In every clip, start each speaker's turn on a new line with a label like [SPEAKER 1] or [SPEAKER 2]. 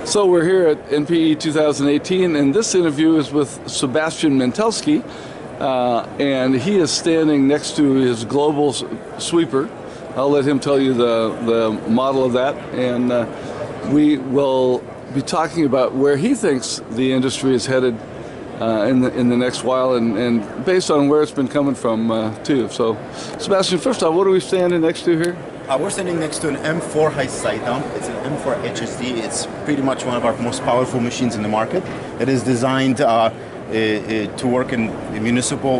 [SPEAKER 1] So we're here at NPE 2018, and this interview is with Sebastian Mentelski, and he is standing next to his global sweeper. I'll let him tell you the model of that, and we will be talking about where he thinks the industry is headed in the next while, and based on where it's been coming from too. So, Sebastian, first off, what are we standing next to here?
[SPEAKER 2] We're standing next to an M4 high side dump. It's an M4 HSD. It's pretty much one of our most powerful machines in the market. It is designed to work in municipal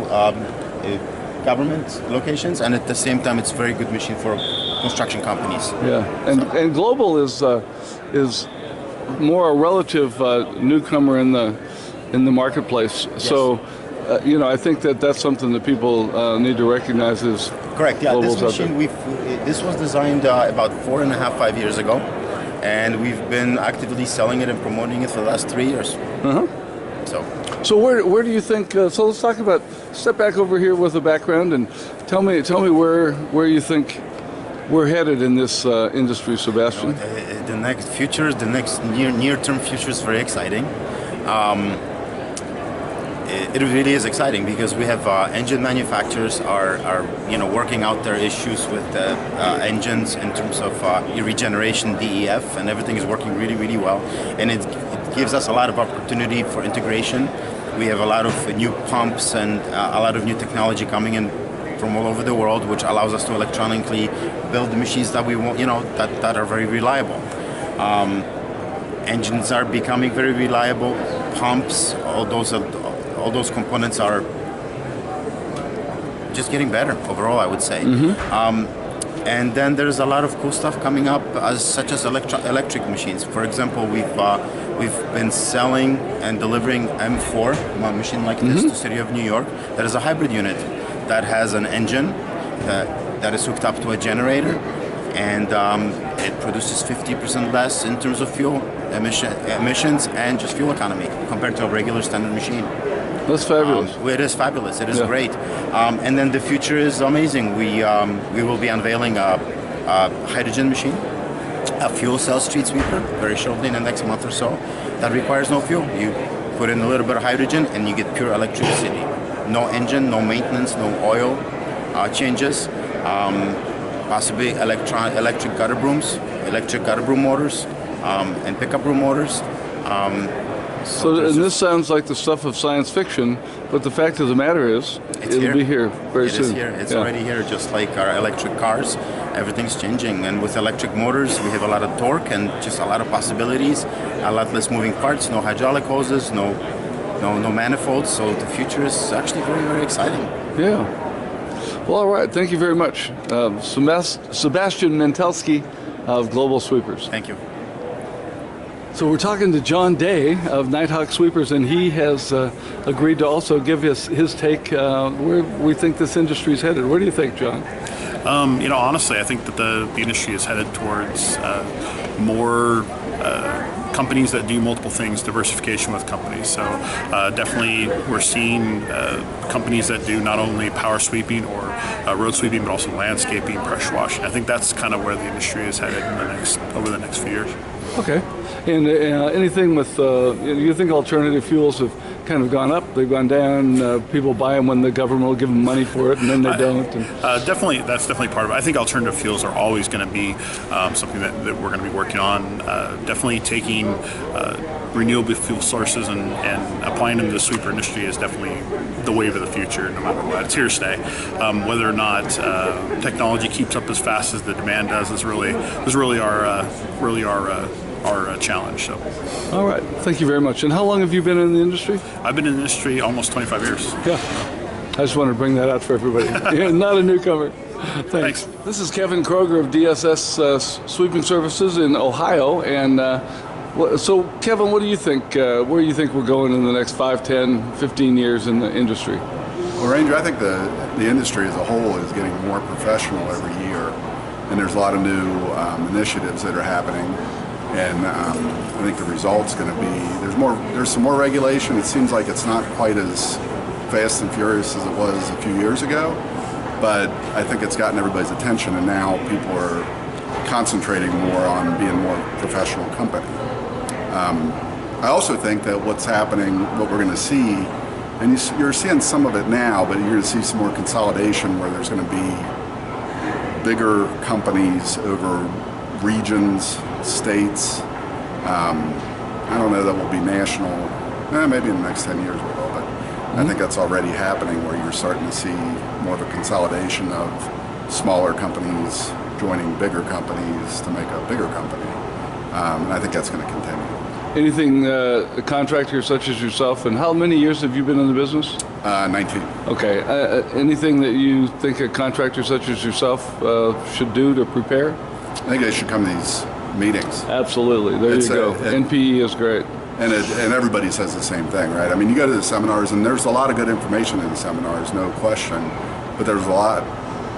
[SPEAKER 2] government locations, and at the same time, it's a very good machine for construction companies.
[SPEAKER 1] Yeah, and global is more a relative newcomer in the marketplace. Yes. So. I think that's something that people need to recognize as
[SPEAKER 2] correct. Yeah, this machine this was designed about 4.5-5 years ago, and we've been actively selling it and promoting it for the last 3 years. So
[SPEAKER 1] where do you think? So let's talk about. Step back over here with the background and tell me where you think we're headed in this industry, Sebastian.
[SPEAKER 2] The next future, the next near-term future is very exciting. It really is exciting because we have engine manufacturers are working out their issues with engines in terms of regeneration, DEF, and everything is working really well, and it gives us a lot of opportunity for integration. We have a lot of new pumps and a lot of new technology coming in from all over the world, which allows us to electronically build the machines that we want, that are very reliable. Engines are becoming very reliable. Pumps, all those components are just getting better overall, I would say. And then there's a lot of cool stuff coming up, such as electric machines. For example, we've been selling and delivering M4, a machine like this, to the city of New York. That is a hybrid unit that has an engine that is hooked up to a generator, and it produces 50% less in terms of fuel emissions and just fuel economy compared to a regular standard machine.
[SPEAKER 1] That's fabulous.
[SPEAKER 2] It is fabulous. It is great. And then the future is amazing. We will be unveiling a hydrogen machine, a fuel cell street sweeper, very shortly in the next month or so. That requires no fuel. You put in a little bit of hydrogen and you get pure electricity. No engine, no maintenance, no oil changes. Possibly electric gutter brooms, electric gutter broom motors, and pickup broom motors.
[SPEAKER 1] And this sounds like the stuff of science fiction, but the fact of the matter is, it'll be here very soon.
[SPEAKER 2] It is here. It's already here, just like our electric cars. Everything's changing, and with electric motors, we have a lot of torque and just a lot of possibilities, a lot less moving parts, no hydraulic hoses, no manifolds. So the future is actually very exciting.
[SPEAKER 1] Yeah. Well, all right. Thank you very much, Sebastian Mentelski of Global Sweepers.
[SPEAKER 2] Thank you.
[SPEAKER 1] So we're talking to John Day of NiteHawk Sweepers, and he has agreed to also give us his take where we think this industry is headed. Where do you think, John?
[SPEAKER 3] Honestly, I think that the industry is headed towards more companies that do multiple things, diversification with companies. So definitely we're seeing companies that do not only power sweeping or road sweeping, but also landscaping, pressure washing. I think that's kind of where the industry is headed over the next few years.
[SPEAKER 1] Okay. And anything with, you think alternative fuels have kind of gone up, they've gone down, people buy them when the government will give them money for it, and then they don't?
[SPEAKER 3] Definitely, that's definitely part of it. I think alternative fuels are always going to be something that we're going to be working on. Definitely taking renewable fuel sources and applying them to the sweeper industry is definitely the wave of the future, no matter what. It's here to stay. Whether or not technology keeps up as fast as the demand does is really our challenge. So.
[SPEAKER 1] All right. Thank you very much. And how long have you been in the industry?
[SPEAKER 3] I've been in the industry almost 25 years.
[SPEAKER 1] Yeah. I just wanted to bring that out for everybody. Not a newcomer. Thanks. This is Kevin Kroeger of DSS Sweeping Services in Ohio. And so, Kevin, what do you think? Where do you think we're going in the next 5, 10, 15 years in the industry?
[SPEAKER 4] Well, Ranger, I think the industry as a whole is getting more professional every year. And there's a lot of new initiatives that are happening. And I think the result's going to be, there's some more regulation. It seems like it's not quite as fast and furious as it was a few years ago, but I think it's gotten everybody's attention, and now people are concentrating more on being more professional company. I also think that what's happening, what we're going to see, and you're seeing some of it now, but you're going to see some more consolidation where there's going to be bigger companies over regions, states. I don't know that will be national. Maybe in the next 10 years we will, but I think that's already happening where you're starting to see more of a consolidation of smaller companies joining bigger companies to make a bigger company. And I think that's going to continue.
[SPEAKER 1] Anything, a contractor such as yourself, and how many years have you been in the business?
[SPEAKER 4] 19.
[SPEAKER 1] Okay. Anything that you think a contractor such as yourself should do to prepare?
[SPEAKER 4] I think they should come to these meetings.
[SPEAKER 1] Absolutely. There you go. NPE is great.
[SPEAKER 4] And everybody says the same thing, right? I mean, you go to the seminars, and there's a lot of good information in the seminars, no question. But there's a lot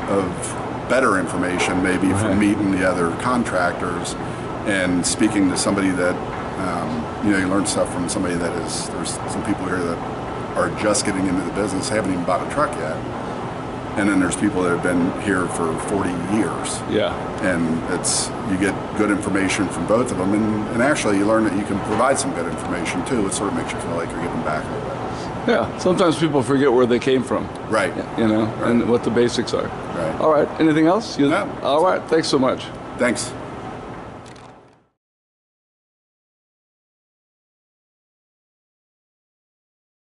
[SPEAKER 4] of better information, maybe, from meeting the other contractors and speaking to somebody that, you learn stuff from somebody that is, there's some people here that are just getting into the business, haven't even bought a truck yet. And then there's people that have been here for 40 years.
[SPEAKER 1] Yeah.
[SPEAKER 4] And you get good information from both of them, and actually you learn that you can provide some good information too. It sort of makes you feel like you're giving back a little bit.
[SPEAKER 1] Yeah, sometimes people forget where they came from.
[SPEAKER 4] Right.
[SPEAKER 1] And what the basics are.
[SPEAKER 4] Right.
[SPEAKER 1] All right, anything else?
[SPEAKER 4] No.
[SPEAKER 1] All right, thanks so much.
[SPEAKER 4] Thanks.